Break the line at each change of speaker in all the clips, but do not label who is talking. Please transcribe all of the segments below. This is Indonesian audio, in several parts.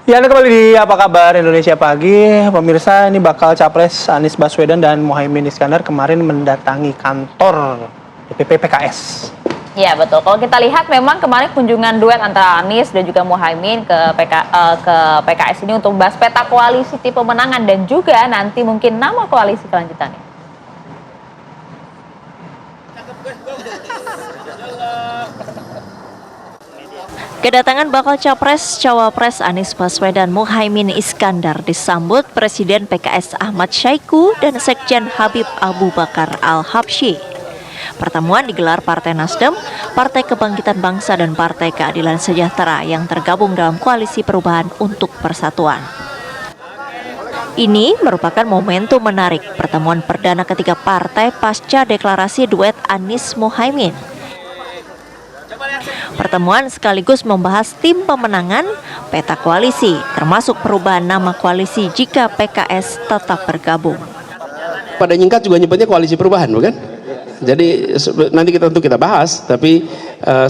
Ya, Anda kembali di Apa Kabar Indonesia Pagi. Pemirsa, ini bakal Capres Anies Baswedan dan Muhaimin Iskandar kemarin mendatangi kantor DPP PKS.
Ya, betul. Kalau kita lihat memang kemarin kunjungan duet antara Anies dan juga Muhaimin ke PKS ini untuk membahas peta koalisi tim pemenangan dan juga nanti mungkin nama koalisi kelanjutannya.
Kedatangan bakal Capres Cawapres Anies Baswedan Muhaimin Iskandar disambut Presiden PKS Ahmad Syaiqo dan Sekjen Habib Abu Bakar Al-Habsyi. Pertemuan digelar Partai Nasdem, Partai Kebangkitan Bangsa dan Partai Keadilan Sejahtera yang tergabung dalam Koalisi Perubahan untuk Persatuan. Ini merupakan momentum menarik pertemuan perdana ketiga partai pasca deklarasi duet Anies Muhaimin. Pertemuan sekaligus membahas tim pemenangan, peta koalisi, termasuk perubahan nama koalisi jika PKS tetap bergabung.
Pada nyingkat juga nyebutnya koalisi perubahan, bukan? Jadi nanti kita bahas, tapi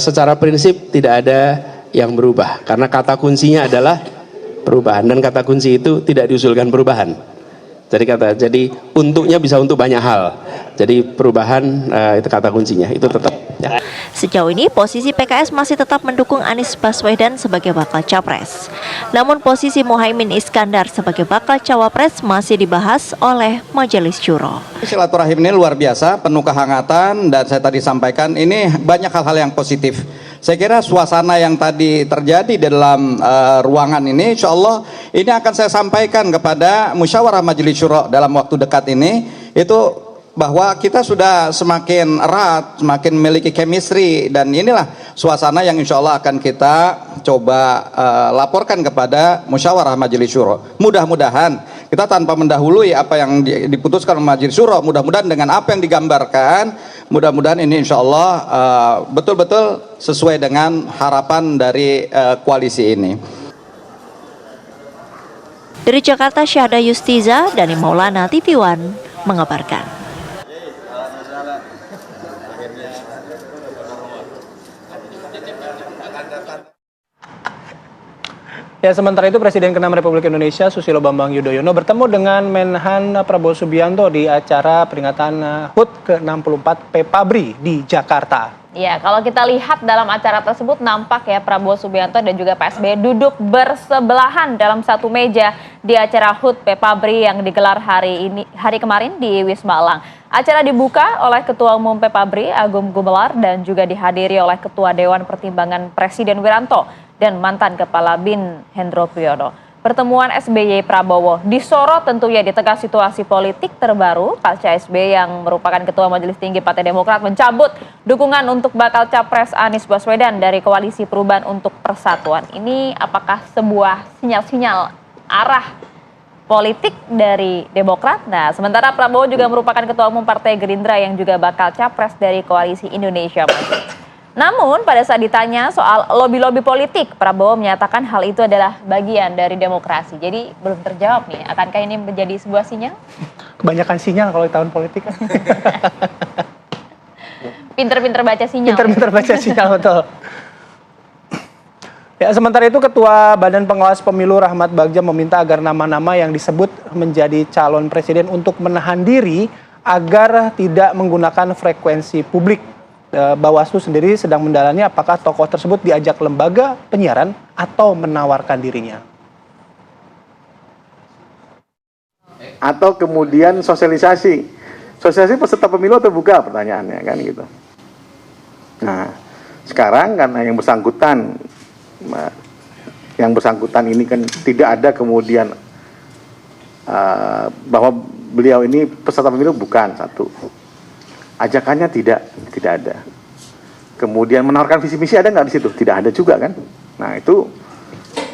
secara prinsip tidak ada yang berubah, karena kata kuncinya adalah perubahan, dan kata kunci itu tidak diusulkan perubahan. Jadi untuknya bisa untuk banyak hal. Jadi perubahan itu kata kuncinya, itu tetap. Ya.
Sejauh ini posisi PKS masih tetap mendukung Anies Baswedan sebagai bakal capres. Namun posisi Muhaimin Iskandar sebagai bakal cawapres masih dibahas oleh Majelis Syuro.
Silaturahim ini luar biasa, penuh kehangatan, dan saya tadi sampaikan ini banyak hal-hal yang positif. Saya kira suasana yang tadi terjadi di dalam ruangan ini, insya Allah ini akan saya sampaikan kepada musyawarah Majelis Syuro dalam waktu dekat ini, itu bahwa kita sudah semakin erat, semakin memiliki chemistry, dan inilah suasana yang insya Allah akan kita coba laporkan kepada musyawarah Majelis Syuro. Mudah-mudahan kita tanpa mendahului apa yang diputuskan Majelis Syuro, mudah-mudahan dengan apa yang digambarkan, mudah-mudahan ini insya Allah betul-betul sesuai dengan harapan dari koalisi ini.
Dari Jakarta, Syahda Yustiza dari Maulana TV One mengabarkan.
Ya, sementara itu Presiden ke-6 Republik Indonesia Susilo Bambang Yudhoyono bertemu dengan Menhan Prabowo Subianto di acara peringatan HUT ke-64 PEPABRI di Jakarta.
Ya, kalau kita lihat dalam acara tersebut nampak ya Prabowo Subianto dan juga Pak SBY duduk bersebelahan dalam satu meja di acara HUT PEPABRI yang digelar hari kemarin di Wisma Elang. Acara dibuka oleh Ketua Umum PEPABRI Agung Gumelar dan juga dihadiri oleh Ketua Dewan Pertimbangan Presiden Wiranto dan mantan Kepala BIN Hendro Priyono. Pertemuan SBY Prabowo disorot tentunya di tengah situasi politik terbaru pasca SBY yang merupakan Ketua Majelis Tinggi Partai Demokrat mencabut dukungan untuk bakal Capres Anies Baswedan dari Koalisi Perubahan untuk Persatuan. Ini apakah sebuah sinyal-sinyal arah politik dari Demokrat? Nah, sementara Prabowo juga merupakan Ketua Umum Partai Gerindra yang juga bakal Capres dari Koalisi Indonesia Maju. Namun pada saat ditanya soal lobi-lobi politik, Prabowo menyatakan hal itu adalah bagian dari demokrasi. Jadi belum terjawab nih, akankah ini menjadi sebuah sinyal?
Kebanyakan sinyal kalau di tahun politik.
Pinter-pinter baca sinyal.
Pinter-pinter baca sinyal, betul. Ya, sementara itu Ketua Badan Pengawas Pemilu Rahmat Bagja meminta agar nama-nama yang disebut menjadi calon presiden untuk menahan diri agar tidak menggunakan frekuensi publik. Bawaslu sendiri sedang mendalami apakah tokoh tersebut diajak lembaga penyiaran atau menawarkan dirinya.
Atau kemudian sosialisasi peserta pemilu terbuka, pertanyaannya kan gitu. Nah, sekarang karena yang bersangkutan ini kan tidak ada kemudian bahwa beliau ini peserta pemilu, bukan satu. Ajakannya tidak ada. Kemudian menawarkan visi misi ada nggak di situ? Tidak ada juga kan. Nah, itu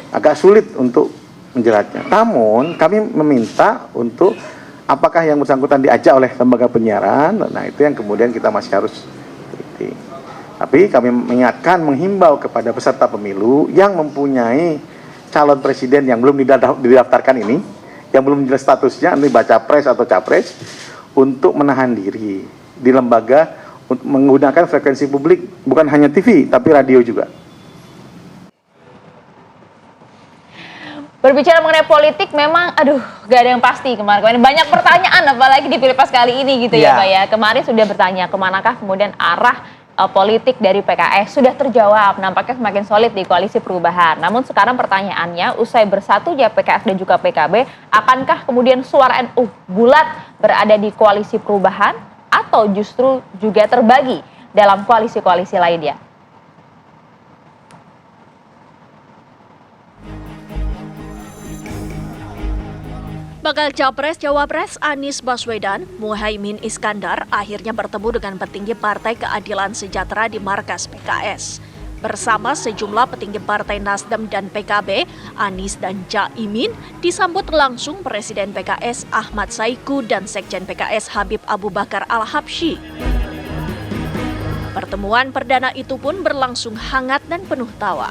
agak sulit untuk menjelasnya. Namun kami meminta untuk apakah yang bersangkutan diajak oleh lembaga penyiaran. Nah, itu yang kemudian kita masih harus teliti. Tapi kami mengingatkan, menghimbau kepada peserta pemilu yang mempunyai calon presiden yang belum didaftarkan ini, yang belum jelas statusnya, ini baca pres atau capres, untuk menahan diri di lembaga untuk menggunakan frekuensi publik, bukan hanya TV tapi radio juga.
Berbicara mengenai politik, memang aduh gak ada yang pasti kemarin. Banyak pertanyaan apalagi di Pilpres kali ini gitu ya Pak ya. Kemarin sudah bertanya kemanakah kemudian arah politik dari PKS, sudah terjawab, nampaknya semakin solid di koalisi perubahan. Namun sekarang pertanyaannya, usai bersatunya PKS dan juga PKB, akankah kemudian suara NU bulat berada di koalisi perubahan atau justru juga terbagi dalam koalisi-koalisi lainnya?
Bakal Capres Cawapres Anies Baswedan, Muhaimin Iskandar akhirnya bertemu dengan petinggi Partai Keadilan Sejahtera di markas PKS. Bersama sejumlah petinggi Partai Nasdem dan PKB, Anies dan Caimin disambut langsung Presiden PKS Ahmad Saiku dan Sekjen PKS Habib Abu Bakar Al-Habsyi. Pertemuan perdana itu pun berlangsung hangat dan penuh tawa.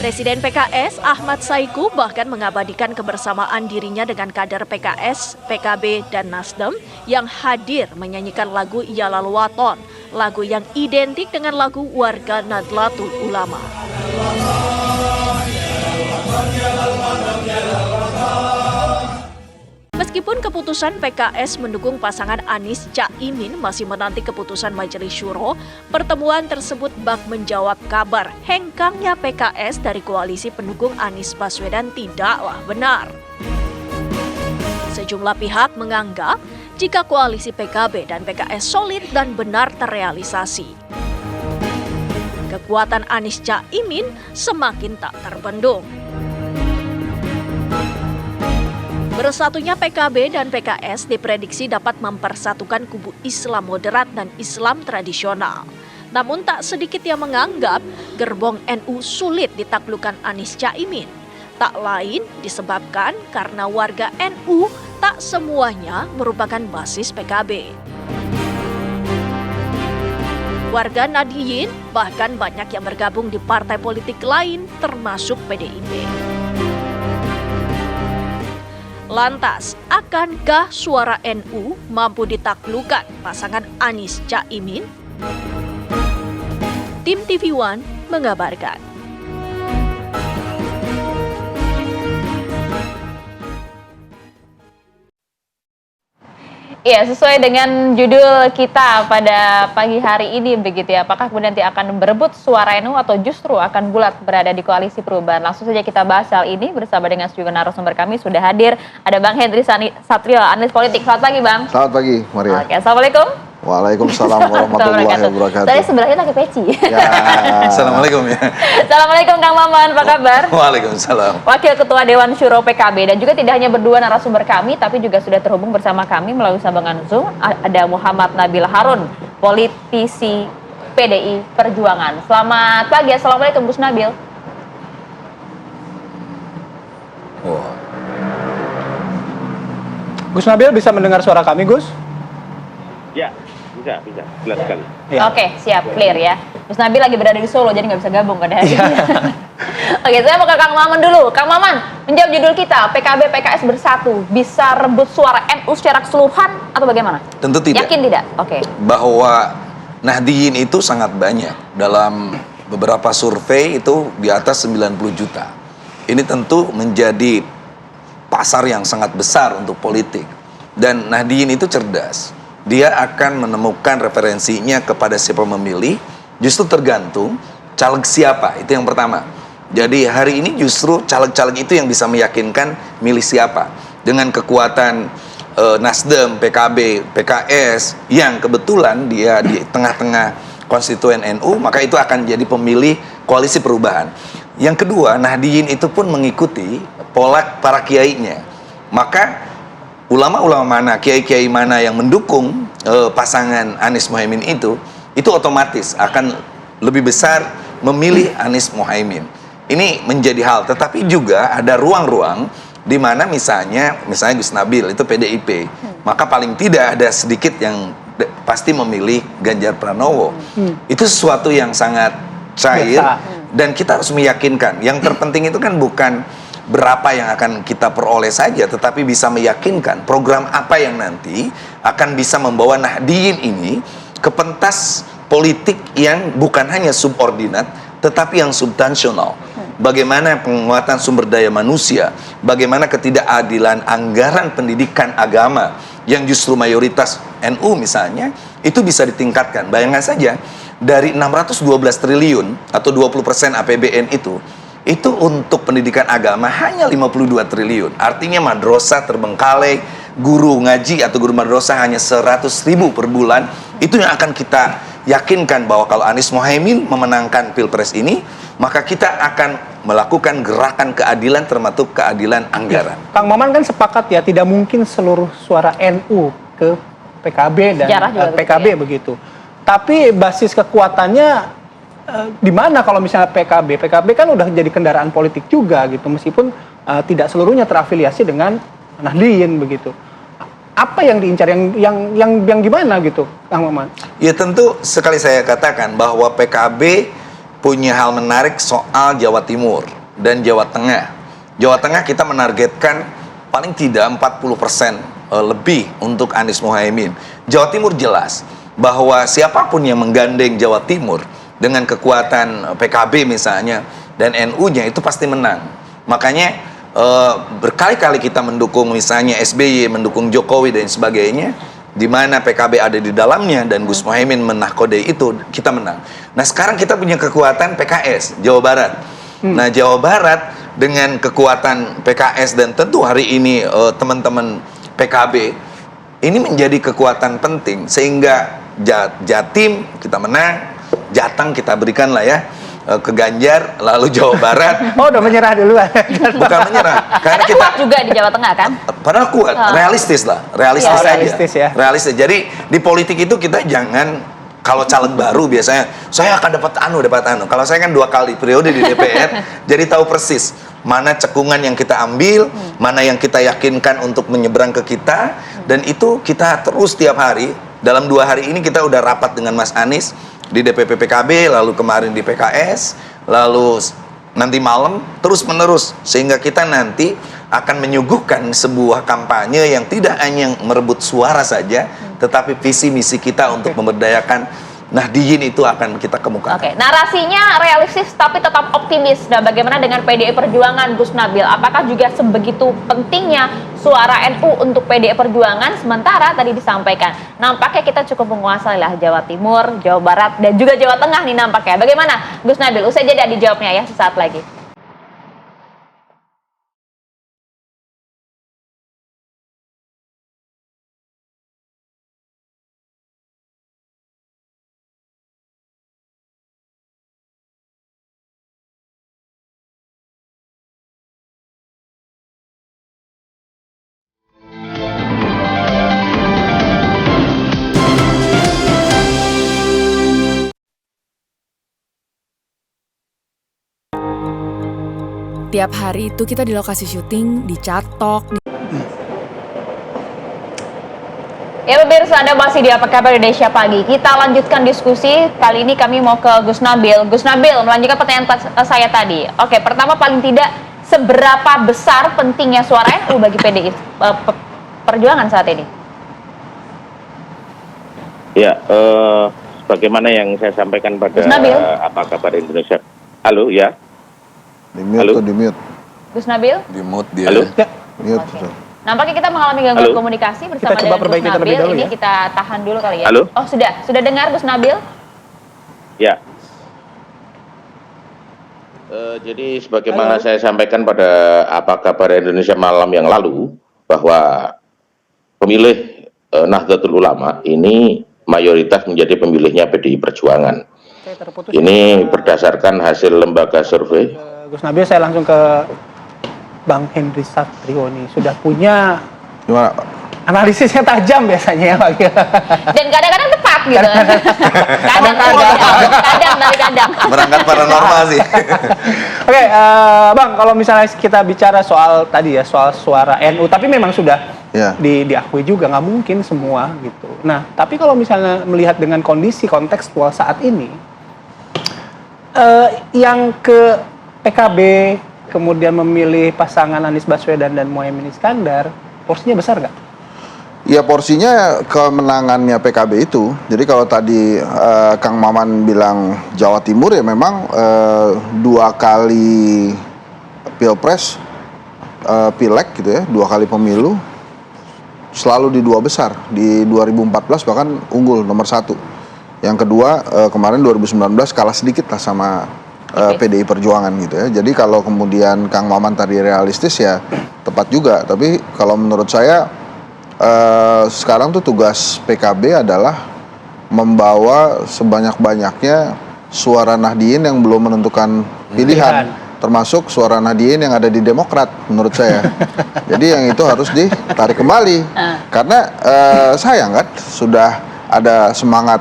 Presiden PKS Ahmad Saiku bahkan mengabadikan kebersamaan dirinya dengan kader PKS, PKB, dan Nasdem yang hadir menyanyikan lagu Yalal Waton, lagu yang identik dengan lagu warga Nadlatul Ulama. Meskipun keputusan PKS mendukung pasangan Anies Caimin masih menanti keputusan Majelis Syuro, pertemuan tersebut bak menjawab kabar hengkangnya PKS dari koalisi pendukung Anies Baswedan tidaklah benar. Sejumlah pihak menganggap jika koalisi PKB dan PKS solid dan benar terrealisasi, kekuatan Anies Caimin semakin tak terbendung. Bersatunya PKB dan PKS diprediksi dapat mempersatukan kubu Islam moderat dan Islam tradisional. Namun tak sedikit yang menganggap gerbong NU sulit ditaklukkan Anies Caimin. Tak lain disebabkan karena warga NU tak semuanya merupakan basis PKB. Warga Nahdliyin bahkan banyak yang bergabung di partai politik lain termasuk PDIP. Lantas, akankah suara NU mampu ditaklukkan pasangan Anies Caimin? Tim TV One mengabarkan.
Iya, sesuai dengan judul kita pada pagi hari ini begitu ya. Apakah kemudian nanti akan berebut suara NU atau justru akan bulat berada di koalisi perubahan? Langsung saja kita bahas hal ini bersama dengan sejumlah narasumber kami sudah hadir. Ada Bang Henry Satrio, analis politik. Selamat pagi, Bang.
Selamat pagi, Maria.
Oke, Assalamualaikum.
Waalaikumsalam warahmatullahi wabarakatuh.
Tadi sebelahnya pakai peci.
Ya.
Assalamualaikum ya.
Assalamualaikum Kang Maman, apa kabar?
Waalaikumsalam.
Wakil Ketua Dewan Syuro PKB dan juga tidak hanya berdua narasumber kami, tapi juga sudah terhubung bersama kami melalui sambungan Zoom. Ada Muhammad Nabil Harun, politisi PDI Perjuangan. Selamat pagi, Assalamualaikum Gus Nabil.
Oh.
Gus Nabil bisa mendengar suara kami, Gus?
Ya, bisa, jelas sekali.
Ya.
Oke, siap, clear ya. Gus Nabil lagi berada di Solo, jadi nggak bisa gabung pada hari ini. Oke, saya mau ke Kang Maman dulu. Kang Maman, menjawab judul kita, PKB PKS bersatu, bisa rebut suara NU secara keseluruhan atau bagaimana?
Tentu tidak.
Yakin tidak? Oke.
Bahwa Nahdliyin itu sangat banyak. Dalam beberapa survei itu di atas 90 juta. Ini tentu menjadi pasar yang sangat besar untuk politik. Dan Nahdliyin itu cerdas. Dia akan menemukan referensinya kepada siapa memilih, justru tergantung caleg siapa, itu yang pertama. Jadi hari ini justru caleg-caleg itu yang bisa meyakinkan milih siapa. Dengan kekuatan Nasdem, PKB, PKS, yang kebetulan dia di tengah-tengah konstituen NU, maka itu akan jadi pemilih koalisi perubahan. Yang kedua, Nahdliyin itu pun mengikuti pola para kiainya. Maka ulama-ulama mana, kiai-kiai mana yang mendukung pasangan Anies Muhaimin itu otomatis akan lebih besar memilih Anies Muhaimin. Ini menjadi hal, tetapi juga ada ruang-ruang di mana misalnya Gus Nabil itu PDIP, maka paling tidak ada sedikit yang pasti memilih Ganjar Pranowo. Itu sesuatu yang sangat cair dan kita harus meyakinkan. Yang terpenting itu kan bukan berapa yang akan kita peroleh saja, tetapi bisa meyakinkan program apa yang nanti akan bisa membawa Nahdliyin ini ke pentas politik yang bukan hanya subordinat, tetapi yang substansional. Bagaimana penguatan sumber daya manusia, bagaimana ketidakadilan anggaran pendidikan agama yang justru mayoritas NU misalnya, itu bisa ditingkatkan. Bayangkan saja, dari 612 triliun atau 20% APBN itu untuk pendidikan agama hanya 52 triliun. Artinya madrasah terbengkalai, guru ngaji atau guru madrasah hanya 100.000 per bulan. Itu yang akan kita yakinkan bahwa kalau Anies Mohaimin memenangkan Pilpres ini, maka kita akan melakukan gerakan keadilan termasuk keadilan anggaran.
Kang Maman kan sepakat ya, tidak mungkin seluruh suara NU ke PKB dan PKB
ya.
begitu. Tapi basis kekuatannya di mana kalau misalnya PKB? PKB kan udah jadi kendaraan politik juga gitu, meskipun tidak seluruhnya terafiliasi dengan Nahdliyin begitu. Apa yang diincar, yang gimana gitu, Kang Maman?
Ya tentu sekali saya katakan bahwa PKB punya hal menarik soal Jawa Timur dan Jawa Tengah. Jawa Tengah kita menargetkan paling tidak 40% lebih untuk Anies Mohaimin. Jawa Timur jelas bahwa siapapun yang menggandeng Jawa Timur dengan kekuatan PKB misalnya dan NU-nya itu pasti menang. Makanya berkali-kali kita mendukung misalnya SBY, mendukung Jokowi dan sebagainya, di mana PKB ada di dalamnya dan Gus Mohaimin menahkodai itu, kita menang. Nah sekarang kita punya kekuatan PKS Jawa Barat. Nah Jawa Barat dengan kekuatan PKS dan tentu hari ini teman-teman PKB ini menjadi kekuatan penting sehingga Jatim kita menang, Jateng kita berikan lah ya ke Ganjar, lalu Jawa Barat.
Oh, udah menyerah duluan.
Bukan menyerah, karena kita
kuat juga di Jawa Tengah kan?
padahal kuat, realistis lah, realistis
Ya,
saja.
realistis ya.
Realistis. Jadi di politik itu kita jangan, kalau caleg baru biasanya saya akan dapat anu. Kalau saya kan 2 kali periode di DPR, jadi tahu persis mana cekungan yang kita ambil, mana yang kita yakinkan untuk menyeberang ke kita, dan itu kita terus tiap hari. Dalam 2 hari ini kita udah rapat dengan Mas Anies di DPP PKB, lalu kemarin di PKS, lalu nanti malam terus menerus, sehingga kita nanti akan menyuguhkan sebuah kampanye yang tidak hanya merebut suara saja, tetapi visi misi kita untuk memberdayakan Nahdliyin itu akan kita kemukakan.
Oke, narasinya realistis tapi tetap optimis. Nah, bagaimana dengan PDI Perjuangan, Gus Nabil? Apakah juga sebegitu pentingnya suara NU untuk PDI Perjuangan? Sementara tadi disampaikan, nampaknya kita cukup menguasai lah Jawa Timur, Jawa Barat, dan juga Jawa Tengah nih nampaknya. Bagaimana, Gus Nabil? Usai jeda dijawabnya ya sesaat lagi.
Tiap hari itu kita di lokasi syuting, di Catok.
Ya pemirsa, Anda masih di Apa Kabar Indonesia Pagi. Kita lanjutkan diskusi. Kali ini kami mau ke Gus Nabil. Gus Nabil, melanjutkan pertanyaan saya tadi. Oke, pertama paling tidak, seberapa besar pentingnya suara NU bagi PDI Perjuangan saat ini?
Ya, sebagaimana yang saya sampaikan pada
Gus Nabil.
Apa Kabar Indonesia. Halo, ya.
Di-mute
Halo?
tuh, di-mute.
Gus Nabil?
Di mood dia.
Halo?
Mute.
Oke. Nampaknya kita mengalami gangguan
Halo?
komunikasi bersama
Kita coba
dengan Gus
perbaiki terlebih
Nabil.
dahulu
Ini
ya.
kita tahan dulu kali ya.
Halo?
Oh, sudah dengar Gus Nabil?
Ya. Jadi sebagaimana saya sampaikan pada Apa Kabar Indonesia malam yang lalu, bahwa pemilih Nahdlatul Ulama ini mayoritas menjadi pemilihnya PDI Perjuangan.
Oke, terputus.
Ini berdasarkan hasil lembaga survei.
Gus Nabil, saya langsung ke Bang Henry Satrio nih. Sudah punya
Gimana, Pak?
analisisnya tajam biasanya ya Pak.
Dan kadang-kadang tepat gitu. Kadang dari kadang.
Berangkat paranormal sih.
Oke, Bang, kalau misalnya kita bicara soal tadi ya, soal suara NU, tapi memang sudah
Ya.
diakui juga, nggak mungkin semua gitu. Nah, tapi kalau misalnya melihat dengan kondisi kontekstual saat ini, yang ke PKB kemudian memilih pasangan Anies Baswedan dan Mohaimin Iskandar, porsinya besar nggak?
Ya porsinya kemenangannya PKB itu. Jadi kalau tadi Kang Maman bilang Jawa Timur ya memang 2 kali pilpres, pileg gitu ya, 2 kali pemilu selalu di 2 besar. Di 2014 bahkan unggul nomor 1. Yang kedua kemarin 2019 kalah sedikit lah sama PDI Perjuangan gitu ya. Jadi kalau kemudian Kang Maman tadi realistis ya tepat juga. Tapi kalau menurut saya sekarang tuh tugas PKB adalah membawa sebanyak-banyaknya suara Nahdien yang belum menentukan pilihan, termasuk suara Nahdien yang ada di Demokrat menurut saya. Jadi yang itu harus ditarik kembali karena sayang kan sudah ada semangat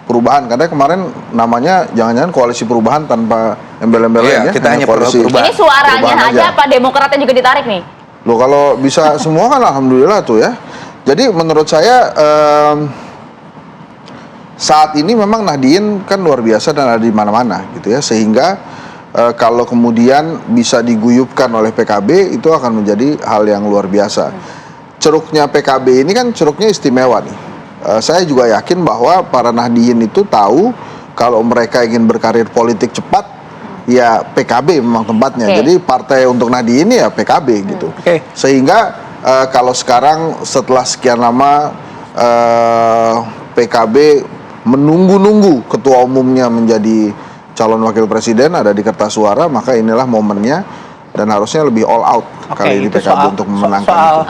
perubahan, karena kemarin namanya jangan-jangan koalisi perubahan tanpa embel-embel
Iya,
ya.
kita hanya
koalisi
perubahan.
Ini suaranya
perubahan
aja apa Demokratnya juga ditarik nih?
Loh kalau bisa semua kan alhamdulillah tuh ya. Jadi menurut saya saat ini memang Nahdien kan luar biasa dan ada di mana-mana gitu ya, sehingga kalau kemudian bisa diguyupkan oleh PKB itu akan menjadi hal yang luar biasa. Ceruknya PKB ini kan ceruknya istimewa nih. Saya juga yakin bahwa para Nahdien itu tahu kalau mereka ingin berkarir politik cepat, ya PKB memang tempatnya. Jadi partai untuk Nahdien ya PKB gitu. Sehingga kalau sekarang setelah sekian lama PKB menunggu-nunggu ketua umumnya menjadi calon wakil presiden ada di kertas suara, maka inilah momennya dan harusnya lebih all out kali ini PKB untuk memenangkan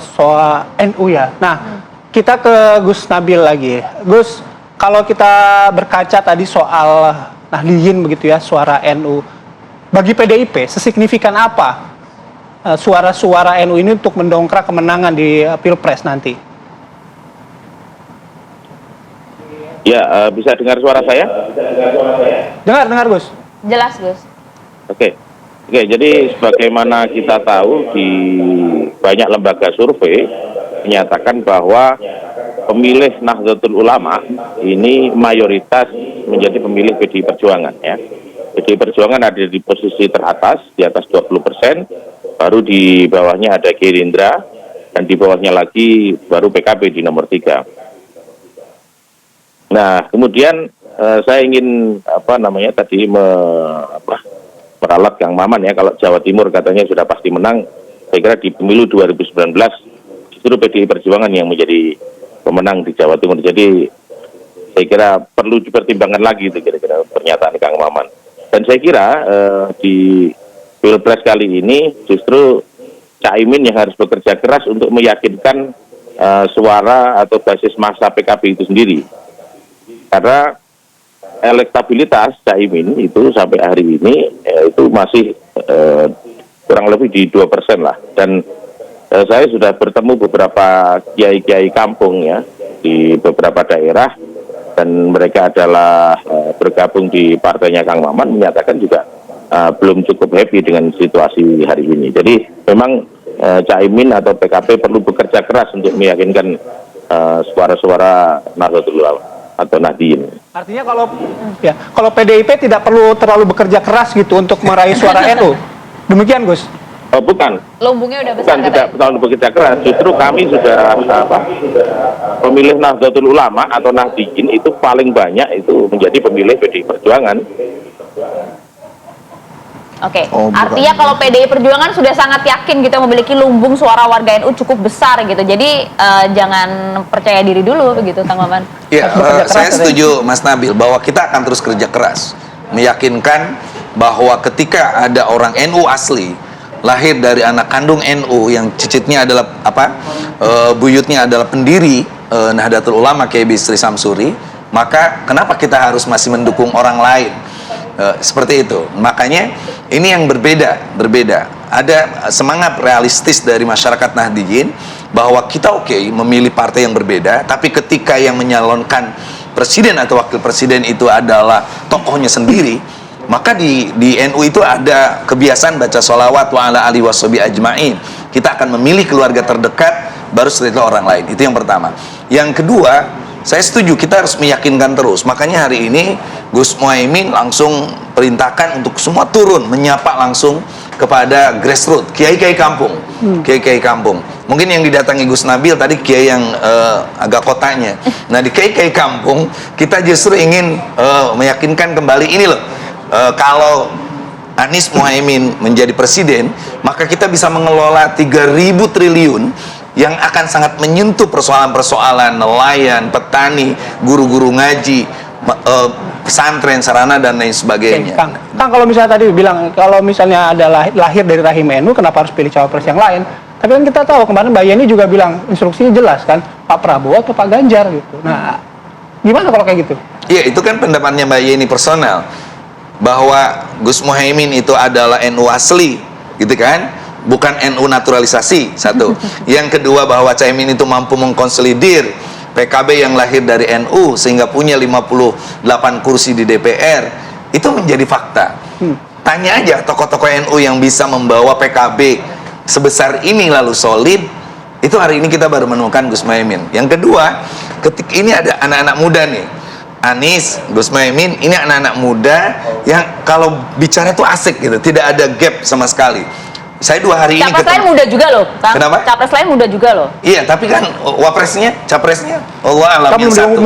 soal NU ya. Nah, kita ke Gus Nabil lagi. Gus, kalau kita berkaca tadi soal Nahdien begitu ya, suara NU, bagi PDIP sesignifikan apa suara-suara NU ini untuk mendongkrak kemenangan di Pilpres nanti?
Ya, bisa dengar suara saya?
Dengar Gus.
Jelas Gus.
Oke, jadi sebagaimana kita tahu di banyak lembaga survei menyatakan bahwa pemilih Nahdlatul Ulama ini mayoritas menjadi pemilih PDI Perjuangan ya. PDI Perjuangan ada di posisi teratas, di atas 20%, baru di bawahnya ada Gerindra, dan di bawahnya lagi baru PKB di nomor 3. Nah, kemudian saya ingin meralat Kang Maman ya, kalau Jawa Timur katanya sudah pasti menang. Saya kira di pemilu 2019 justru PDI Perjuangan yang menjadi pemenang di Jawa Timur. Jadi saya kira perlu dipertimbangkan lagi itu kira-kira pernyataan Kang Maman. Dan saya kira di Pilpres kali ini justru Caimin yang harus bekerja keras untuk meyakinkan suara atau basis massa PKB itu sendiri. Karena elektabilitas Caimin itu sampai hari ini itu masih kurang lebih di 2% lah. Dan saya sudah bertemu beberapa kiai-kiai kampung ya di beberapa daerah, dan mereka adalah bergabung di partainya Kang Maman, menyatakan juga belum cukup happy dengan situasi hari ini. Jadi memang Caimin atau PKB perlu bekerja keras untuk meyakinkan suara-suara Nahdlatul Ulama atau Nahdien.
Artinya kalau PDIP tidak perlu terlalu bekerja keras gitu untuk meraih suara NU. Demikian Gus.
Oh, bukan.
Lumbungnya udah besar.
Bukan, tidak terlalu bekerja keras. Justru kami sudah pemilih Nahdlatul Ulama atau Nahdien itu paling banyak itu menjadi pemilih PDI Perjuangan.
Oke, artinya kalau PDI Perjuangan sudah sangat yakin gitu memiliki lumbung suara warga NU cukup besar gitu. Jadi jangan percaya diri dulu begitu Kang Maman.
Ya, saya setuju Mas Nabil bahwa kita akan terus kerja keras meyakinkan bahwa ketika ada orang NU asli lahir dari anak kandung NU yang cicitnya adalah buyutnya adalah pendiri Nahdlatul Ulama Kiai Bisri Samsuri, maka kenapa kita harus masih mendukung orang lain? Seperti itu. Makanya ini yang berbeda. Ada semangat realistis dari masyarakat Nahdien bahwa kita memilih partai yang berbeda, tapi ketika yang menyalonkan presiden atau wakil presiden itu adalah tokohnya sendiri, maka di NU itu ada kebiasaan baca sholawat wa ala alihi washabi ajmain. Kita akan memilih keluarga terdekat, baru setelah itu orang lain. Itu yang pertama. Yang kedua, saya setuju kita harus meyakinkan terus. Makanya hari ini Gus Muhaimin langsung perintahkan untuk semua turun menyapa langsung kepada grassroots, kiai-kiai kampung, kiai-kiai kampung. Mungkin yang didatangi Gus Nabil tadi kiai yang agak kotanya. Nah di kiai kampung kita justru ingin meyakinkan kembali ini loh. Kalau Anies Muhaimin menjadi presiden, maka kita bisa mengelola 3.000 triliun yang akan sangat menyentuh persoalan-persoalan nelayan, petani, guru-guru ngaji, pesantren, sarana dan lain sebagainya.
Kang, kalau misalnya tadi bilang kalau misalnya ada lahir dari rahim NU, kenapa harus pilih cawapres yang lain? Tapi kan kita tahu kemarin Mbak Yeni juga bilang instruksinya jelas kan, Pak Prabowo atau Pak Ganjar gitu. Nah, gimana kalau kayak gitu?
Iya, itu kan pendapatnya Mbak Yeni personal, bahwa Gus Muhaimin itu adalah NU asli, gitu kan? Bukan NU naturalisasi, satu. Yang kedua, bahwa Caimin itu mampu mengkonsolidir PKB yang lahir dari NU sehingga punya 58 kursi di DPR. Itu menjadi fakta. Tanya aja tokoh-tokoh NU yang bisa membawa PKB sebesar ini lalu solid. Itu hari ini kita baru menemukan Gus Muhaimin. Yang kedua, ketika ini ada anak-anak muda nih, Anies, Gus Muhaimin, ini anak-anak muda yang kalau bicara tuh asik gitu, tidak ada gap sama sekali. Saya 2 hari ini
Capres lain muda juga loh, Kang.
Kenapa?
Capres lain muda juga loh.
Iya, tapi kan wapresnya, capresnya Allah alam yang satu.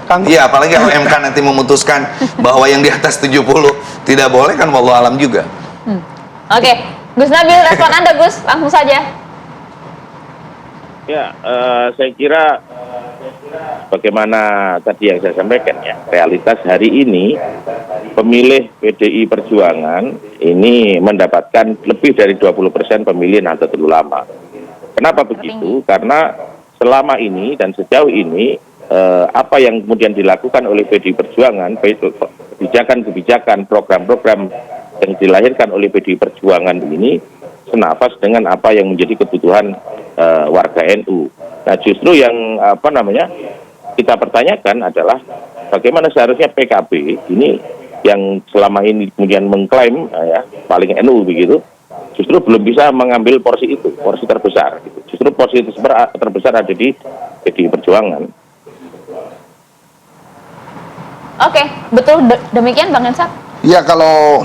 Kang.
Iya, apalagi kalau MK nanti memutuskan bahwa yang di atas 70 tidak boleh, kan wallahu alam juga.
Oke, Gus Nabil, respon Anda Gus, langsung saja.
Ya, saya kira bagaimana tadi yang saya sampaikan ya, realitas hari ini pemilih PDI Perjuangan ini mendapatkan lebih dari 20% pemilih Nahdlatul Ulama. Kenapa begitu? Karena selama ini dan sejauh ini apa yang kemudian dilakukan oleh PDI Perjuangan, kebijakan-kebijakan, program-program yang dilahirkan oleh PDI Perjuangan ini senafas dengan apa yang menjadi kebutuhan warga NU. Nah, justru yang kita pertanyakan adalah bagaimana seharusnya PKB ini yang selama ini kemudian mengklaim paling NU begitu, justru belum bisa mengambil porsi itu, porsi terbesar. Gitu. Justru porsi terbesar ada di PDI Perjuangan.
Oke, betul demikian Bang Hensat.
Ya kalau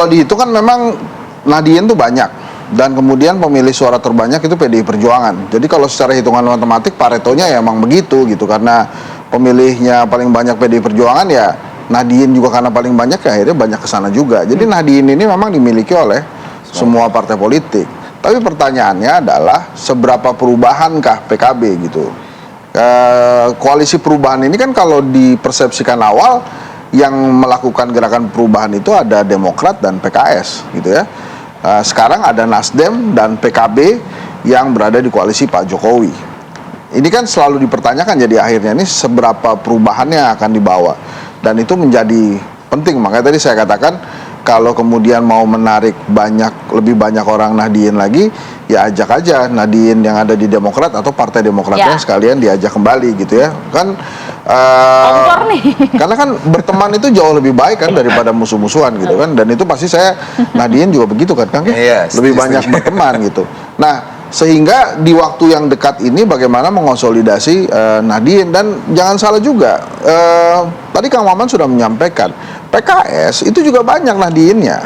dihitung kan memang Nahdien tuh banyak. Dan kemudian pemilih suara terbanyak itu PDI Perjuangan. Jadi kalau secara hitungan matematik Paretonya ya emang begitu gitu. Karena pemilihnya paling banyak PDI Perjuangan ya Nahdien juga karena paling banyak ya akhirnya banyak kesana juga. Jadi Nahdien ini memang dimiliki oleh semua partai politik. Tapi pertanyaannya adalah seberapa perubahankah PKB gitu. Koalisi perubahan ini kan kalau dipersepsikan awal yang melakukan gerakan perubahan itu ada Demokrat dan PKS gitu ya. Sekarang ada Nasdem dan PKB yang berada di koalisi Pak Jokowi. Ini kan selalu dipertanyakan jadi akhirnya ini seberapa perubahannya akan dibawa. Dan itu menjadi penting. Makanya tadi saya katakan kalau kemudian mau menarik lebih banyak orang Nahdien lagi, ya ajak aja Nahdien yang ada di Demokrat atau Partai Demokratnya sekalian diajak kembali gitu ya. Kan karena kan berteman itu jauh lebih baik kan daripada musuh-musuhan gitu kan. Dan itu pasti Nahdien juga begitu kan Kang? Lebih banyak berteman gitu. Nah, sehingga di waktu yang dekat ini bagaimana mengonsolidasi Nahdien. Dan jangan salah juga, tadi Kang Maman sudah menyampaikan PKS itu juga banyak Nahdiennya.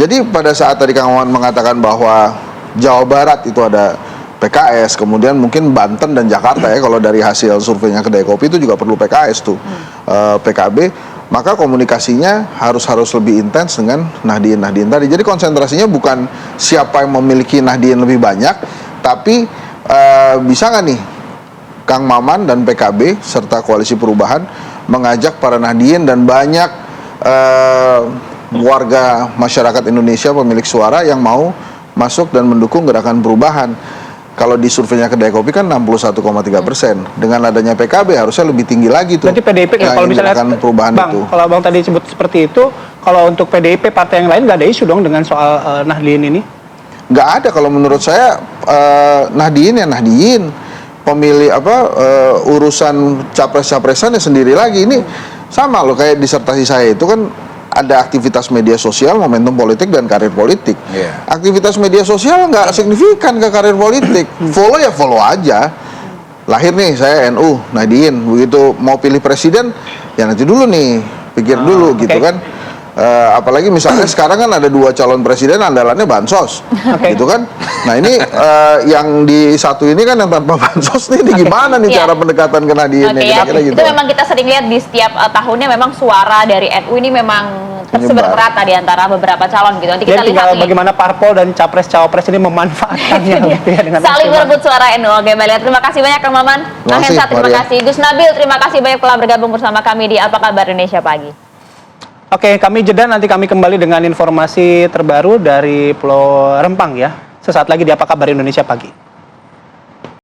Jadi pada saat tadi Kang Maman mengatakan bahwa Jawa Barat itu ada PKS, kemudian mungkin Banten dan Jakarta ya, kalau dari hasil surveinya Kedai Kopi itu juga perlu PKS tuh, PKB, maka komunikasinya harus lebih intens dengan Nahdien tadi. Jadi konsentrasinya bukan siapa yang memiliki Nahdien lebih banyak, tapi bisa nggak nih Kang Maman dan PKB serta Koalisi Perubahan mengajak para Nahdien dan banyak warga masyarakat Indonesia pemilik suara yang mau masuk dan mendukung gerakan perubahan. Kalau di surveinya Kedai Kopi kan 61,3%. Dengan adanya PKB harusnya lebih tinggi lagi tuh.
Berarti PDIP kalau misalnya
perubahan
Bang,
itu.
kalau Bang tadi sebut seperti itu, kalau untuk PDIP partai yang lain nggak ada isu dong dengan soal Nahdien ini?
Nggak ada kalau menurut saya. Nahdien ya Nahdien. Pemilih urusan capres-capresannya sendiri lagi. Ini sama loh kayak disertasi saya itu kan ada aktivitas media sosial, momentum politik, dan karir politik. Aktivitas media sosial nggak signifikan ke karir politik. Follow ya follow aja. Lahir nih saya NU, Nahdien. Begitu mau pilih presiden, ya nanti dulu nih, pikir dulu gitu kan. Apalagi misalnya sekarang kan ada 2 calon presiden andalannya bansos, gitu kan? Nah ini yang di satu ini kan yang tanpa bansos nih, ini gimana nih cara pendekatan ke Nahdiyin?
Kira-kira gitu. Itu memang kita sering lihat di setiap tahunnya memang suara dari NU ini memang tersebar merata di antara beberapa calon gitu. Nanti kita
Jadi tinggal
lihat nih.
bagaimana parpol dan capres-cawapres ini memanfaatkannya gitu ya, dengan
Saling
maksimal.
berebut suara NU. Oke, baik. Terima kasih banyak Kang Maman. Kang
Terima kasih,
Hensa, terima
Maria.
kasih. Gus Nabil, terima kasih banyak telah bergabung bersama kami di Apa Kabar Indonesia Pagi.
Oke, kami jeda, nanti kami kembali dengan informasi terbaru dari Pulau Rempang ya. Sesaat lagi di Apa Kabar Indonesia Pagi.